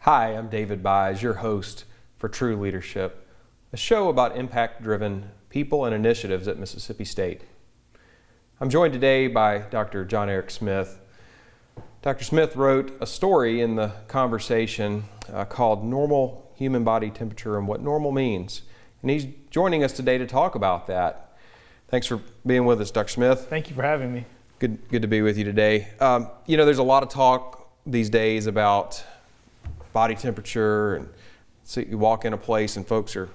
Hi, I'm David Byes, your host for True Leadership, a show about impact-driven people and initiatives at Mississippi State. I'm joined today by Dr. John Eric Smith. Dr. Smith wrote a story in the conversation called Normal Human Body Temperature and What Normal Means. And he's joining us today to talk about that. Thanks for being with us, Dr. Smith. Thank you for having me. Good to be with you today. There's a lot of talk these days about body temperature, and so you walk in a place and folks are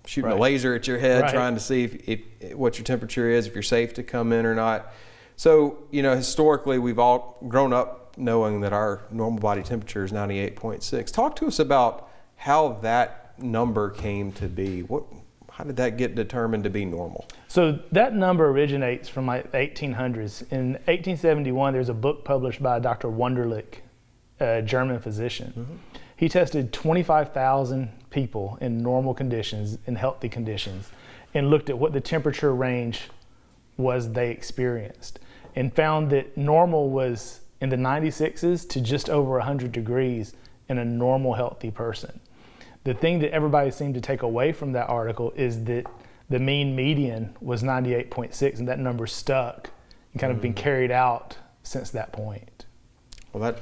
shooting a laser at your head, trying to see if what your temperature is, if you're safe to come in or not. So, historically, we've all grown up knowing that our normal body temperature is 98.6. Talk to us about how that number came to be. How did that get determined to be normal? So that number originates from like the 1800s. In 1871, there's a book published by Dr. Wunderlich, a German physician. Mm-hmm. He tested 25,000 people in normal conditions, in healthy conditions, and looked at what the temperature range was they experienced, and found that normal was in the 96s to just over 100 degrees in a normal, healthy person. The thing that everybody seemed to take away from that article is that the mean median was 98.6, and that number stuck and kind of been carried out since that point. Well, that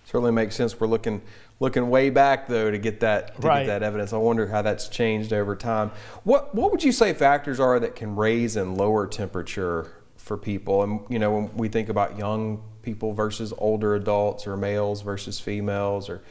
certainly makes sense. We're looking way back though to get that get that evidence. I wonder how that's changed over time. What would you say factors are that can raise and lower temperature for people? And when we think about young people versus older adults, or males versus females, or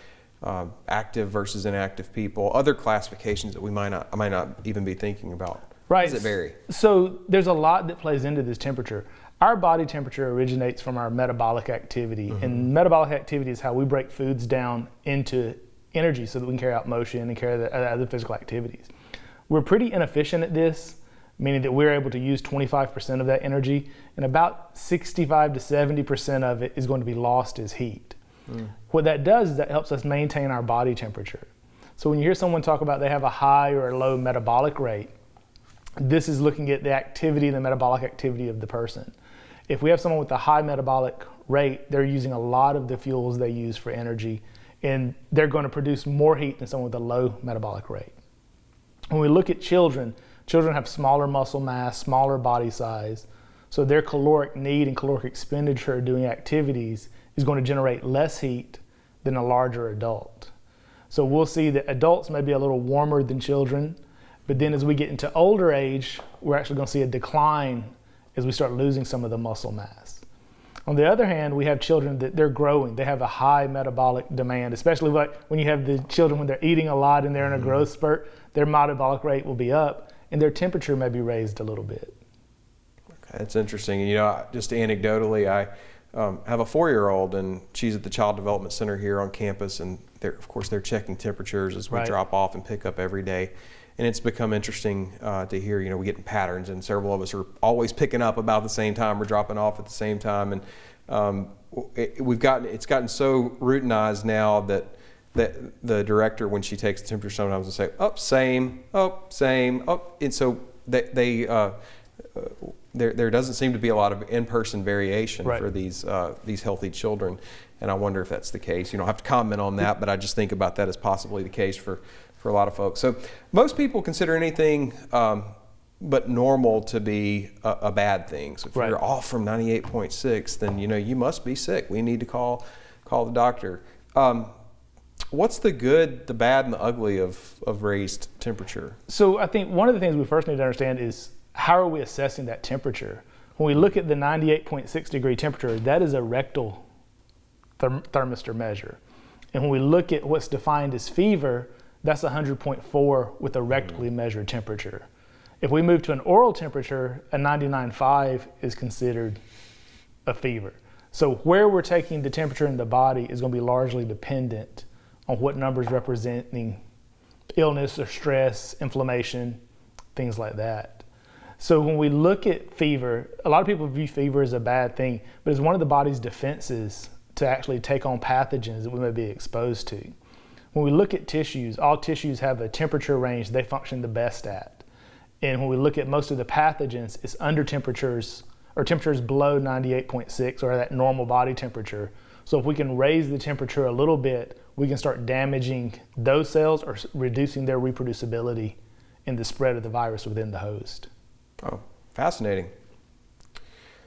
active versus inactive people, other classifications that I might not even be thinking about. Right. How does it vary? So there's a lot that plays into this temperature. Our body temperature originates from our metabolic activity, and metabolic activity is how we break foods down into energy so that we can carry out motion and carry out other physical activities. We're pretty inefficient at this, meaning that we're able to use 25% of that energy, and about 65 to 70% of it is going to be lost as heat. What that does is that helps us maintain our body temperature. So when you hear someone talk about they have a high or a low metabolic rate, this is looking at the activity, the metabolic activity of the person. If we have someone with a high metabolic rate, they're using a lot of the fuels they use for energy, and they're going to produce more heat than someone with a low metabolic rate. When we look at children have smaller muscle mass, smaller body size, so their caloric need and caloric expenditure doing activities is going to generate less heat than a larger adult. So we'll see that adults may be a little warmer than children, but then as we get into older age, we're actually going to see a decline as we start losing some of the muscle mass. On the other hand, we have children that they're growing. They have a high metabolic demand, especially like when you have the children when they're eating a lot and they're in a growth spurt, their metabolic rate will be up and their temperature may be raised a little bit. Okay, that's interesting. Just anecdotally, I have a 4-year-old, and she's at the Child Development Center here on campus, and they're checking temperatures as we drop off and pick up every day. And it's become interesting to hear, we get in patterns, and several of us are always picking up about the same time. We're dropping off at the same time, and it's gotten so routinized now that the director, when she takes the temperature, sometimes will say, same, same, and so there doesn't seem to be a lot of in-person variation for these healthy children, and I wonder if that's the case. You don't have to comment on that, but I just think about that as possibly the case for a lot of folks. So most people consider anything but normal to be a bad thing. So if you're off from 98.6, then you must be sick. We need to call the doctor. What's the good, the bad, and the ugly of raised temperature? So I think one of the things we first need to understand is how are we assessing that temperature? When we look at the 98.6 degree temperature, that is a rectal thermistor measure. And when we look at what's defined as fever, that's 100.4 with a rectally measured temperature. If we move to an oral temperature, a 99.5 is considered a fever. So where we're taking the temperature in the body is going to be largely dependent on what numbers representing illness or stress, inflammation, things like that. So when we look at fever, a lot of people view fever as a bad thing, but it's one of the body's defenses to actually take on pathogens that we may be exposed to. When we look at tissues, all tissues have a temperature range they function the best at. And when we look at most of the pathogens, it's under temperatures or temperatures below 98.6 or that normal body temperature. So if we can raise the temperature a little bit, we can start damaging those cells or reducing their reproducibility in the spread of the virus within the host. Oh, fascinating.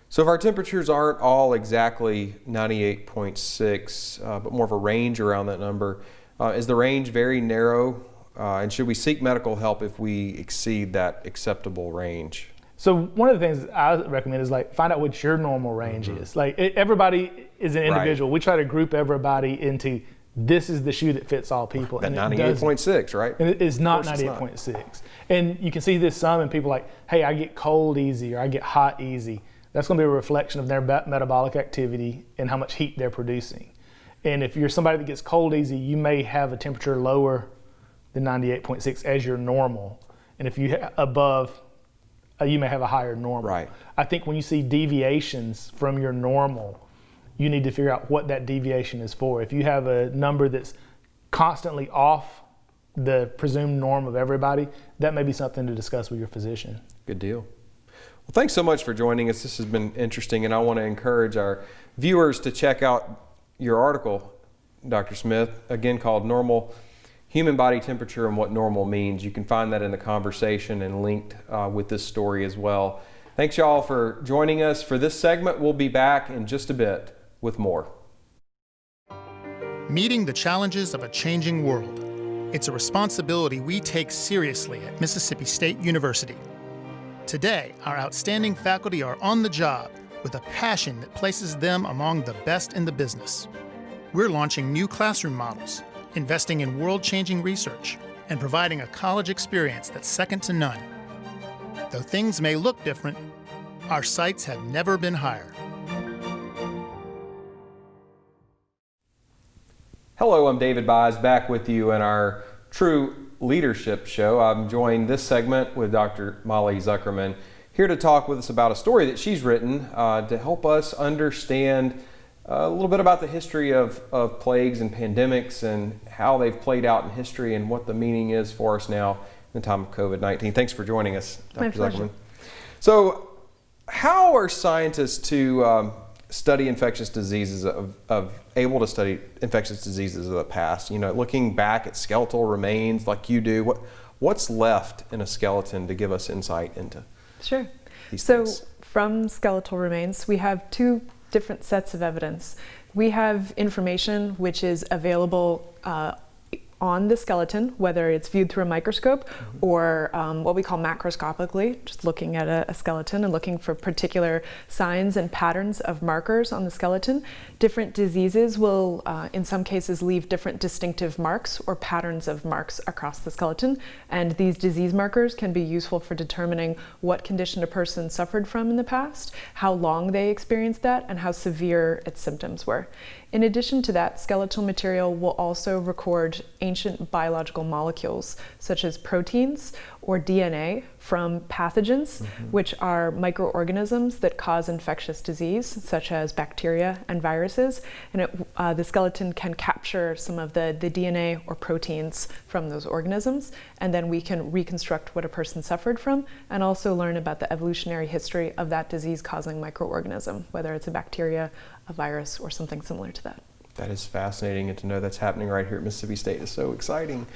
So if our temperatures aren't all exactly 98.6, but more of a range around that number, is the range very narrow? And should we seek medical help if we exceed that acceptable range? So one of the things I recommend is like find out what your normal range is. Like everybody is an individual. Right. We try to group everybody into this is the shoe that fits all people. That 98.6, right? And it is not 98.6. And you can see this some in people like, hey, I get cold easy or I get hot easy. That's going to be a reflection of their metabolic activity and how much heat they're producing. And if you're somebody that gets cold easy, you may have a temperature lower than 98.6 as your normal. And if you above, you may have a higher normal. Right. I think when you see deviations from your normal, you need to figure out what that deviation is for. If you have a number that's constantly off the presumed norm of everybody, that may be something to discuss with your physician. Good deal. Well, thanks so much for joining us. This has been interesting, and I want to encourage our viewers to check out your article, Dr. Smith, again called Normal Human Body Temperature and What Normal Means. You can find that in the conversation and linked with this story as well. Thanks y'all for joining us for this segment. We'll be back in just a bit with more. Meeting the challenges of a changing world. It's a responsibility we take seriously at Mississippi State University. Today, our outstanding faculty are on the job with a passion that places them among the best in the business. We're launching new classroom models, investing in world-changing research, and providing a college experience that's second to none. Though things may look different, our sights have never been higher. Hello, I'm David Byes, back with you in our True Leadership Show. I'm joined this segment with Dr. Molly Zuckerman, here to talk with us about a story that she's written to help us understand a little bit about the history of plagues and pandemics and how they've played out in history and what the meaning is for us now in the time of COVID-19. Thanks for joining us, Dr. My pleasure. Zuckerman. So, how are scientists to study infectious diseases able to study infectious diseases of the past? You know, looking back at skeletal remains like you do, what's left in a skeleton to give us insight into Sure. these So things? from skeletal remains, we have two different sets of evidence. We have information which is available on the skeleton, whether it's viewed through a microscope or what we call macroscopically, just looking at a skeleton and looking for particular signs and patterns of markers on the skeleton. Different diseases will, in some cases, leave different distinctive marks or patterns of marks across the skeleton. And these disease markers can be useful for determining what condition a person suffered from in the past, how long they experienced that, and how severe its symptoms were. In addition to that, skeletal material will also record ancient biological molecules, such as proteins or DNA from pathogens, which are microorganisms that cause infectious disease, such as bacteria and viruses. And the skeleton can capture some of the DNA or proteins from those organisms, and then we can reconstruct what a person suffered from and also learn about the evolutionary history of that disease-causing microorganism, whether it's a bacteria, a virus, or something similar to that. That is fascinating, and to know that's happening right here at Mississippi State is so exciting.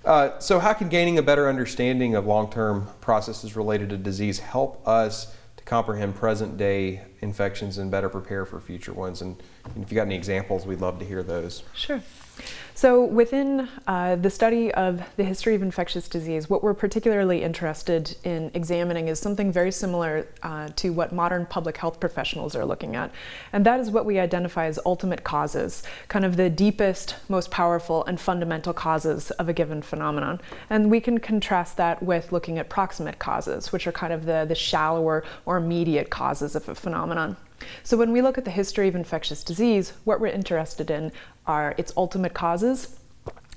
So how can gaining a better understanding of long-term processes related to disease help us to comprehend present-day infections and better prepare for future ones? And if you got any examples, we'd love to hear those. Sure. So within the study of the history of infectious disease, what we're particularly interested in examining is something very similar to what modern public health professionals are looking at. And that is what we identify as ultimate causes, kind of the deepest, most powerful, and fundamental causes of a given phenomenon. And we can contrast that with looking at proximate causes, which are kind of the shallower or immediate causes of a phenomenon. So when we look at the history of infectious disease, what we're interested in are its ultimate causes.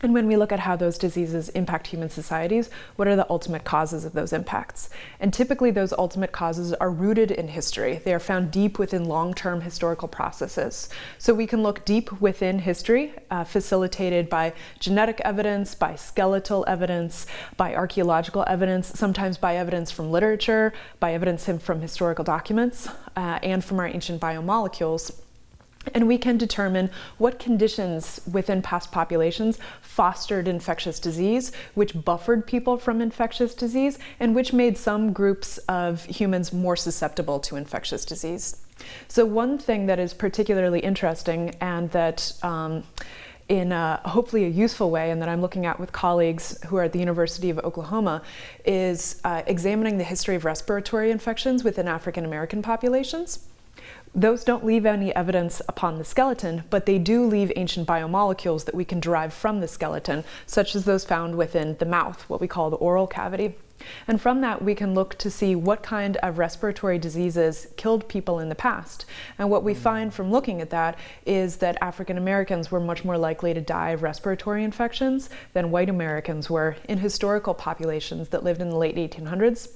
And when we look at how those diseases impact human societies, what are the ultimate causes of those impacts? And typically those ultimate causes are rooted in history. They are found deep within long-term historical processes. So we can look deep within history, facilitated by genetic evidence, by skeletal evidence, by archaeological evidence, sometimes by evidence from literature, by evidence from historical documents, and from our ancient biomolecules. And we can determine what conditions within past populations fostered infectious disease, which buffered people from infectious disease, and which made some groups of humans more susceptible to infectious disease. So one thing that is particularly interesting, and that in hopefully a useful way, and that I'm looking at with colleagues who are at the University of Oklahoma, is examining the history of respiratory infections within African American populations. Those don't leave any evidence upon the skeleton, but they do leave ancient biomolecules that we can derive from the skeleton, such as those found within the mouth, what we call the oral cavity. And from that, we can look to see what kind of respiratory diseases killed people in the past. And what we find from looking at that is that African Americans were much more likely to die of respiratory infections than white Americans were in historical populations that lived in the late 1800s.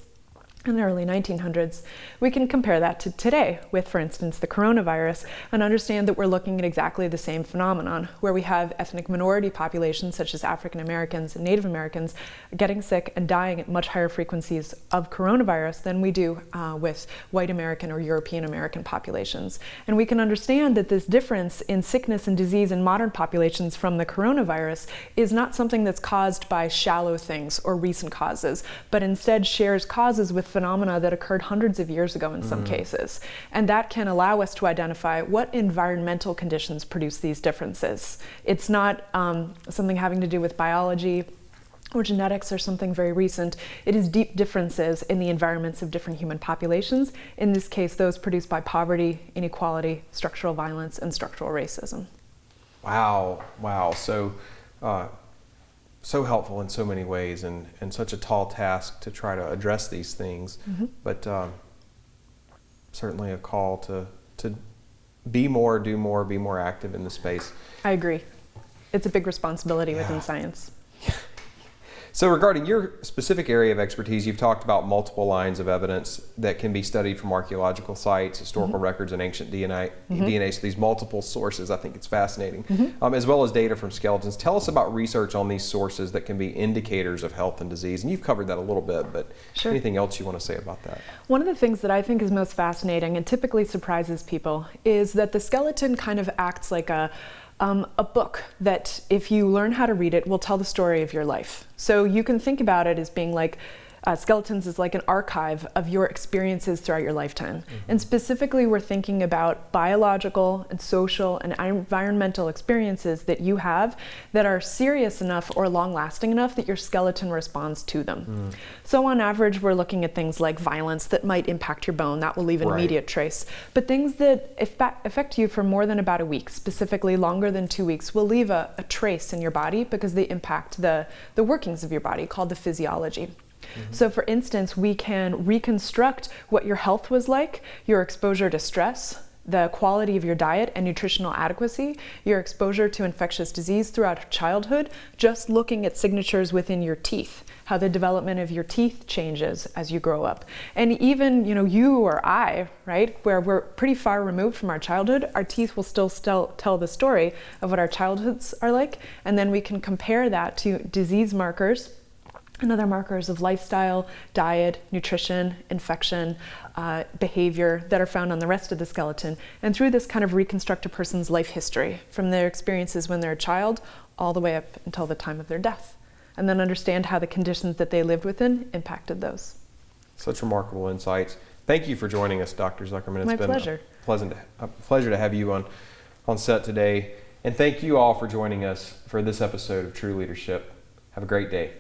In the early 1900s. We can compare that to today with, for instance, the coronavirus, and understand that we're looking at exactly the same phenomenon, where we have ethnic minority populations such as African Americans and Native Americans getting sick and dying at much higher frequencies of coronavirus than we do with white American or European American populations. And we can understand that this difference in sickness and disease in modern populations from the coronavirus is not something that's caused by shallow things or recent causes, but instead shares causes with phenomena that occurred hundreds of years ago in some cases. And that can allow us to identify what environmental conditions produce these differences. It's not something having to do with biology or genetics or something very recent. It is deep differences in the environments of different human populations, in this case those produced by poverty, inequality, structural violence, and structural racism. Wow. So helpful in so many ways, and such a tall task to try to address these things, but certainly a call to be more, do more, be more active in the space. I agree. It's a big responsibility within science. So regarding your specific area of expertise, you've talked about multiple lines of evidence that can be studied from archaeological sites, historical records, and ancient DNA, so these multiple sources. I think it's fascinating, as well as data from skeletons. Tell us about research on these sources that can be indicators of health and disease. And you've covered that a little bit, but anything else you want to say about that? One of the things that I think is most fascinating and typically surprises people is that the skeleton kind of acts like a book that, if you learn how to read it, will tell the story of your life. So you can think about it as being like skeletons is like an archive of your experiences throughout your lifetime. And specifically, we're thinking about biological and social and environmental experiences that you have that are serious enough or long-lasting enough that your skeleton responds to them. So on average, we're looking at things like violence that might impact your bone. That will leave an immediate trace. But things that affect you for more than about a week, specifically longer than 2 weeks, will leave a trace in your body because they impact the workings of your body, called the physiology. So for instance, we can reconstruct what your health was like, your exposure to stress, the quality of your diet and nutritional adequacy, your exposure to infectious disease throughout childhood, just looking at signatures within your teeth, how the development of your teeth changes as you grow up. And even, you or I, right, where we're pretty far removed from our childhood, our teeth will still tell the story of what our childhoods are like. And then we can compare that to disease markers and other markers of lifestyle, diet, nutrition, infection, behavior that are found on the rest of the skeleton. And through this kind of reconstruct a person's life history from their experiences when they're a child all the way up until the time of their death. And then understand how the conditions that they lived within impacted those. Such remarkable insights. Thank you for joining us, Dr. Zuckerman. My pleasure. A pleasure to have you on set today. And thank you all for joining us for this episode of True Leadership. Have a great day.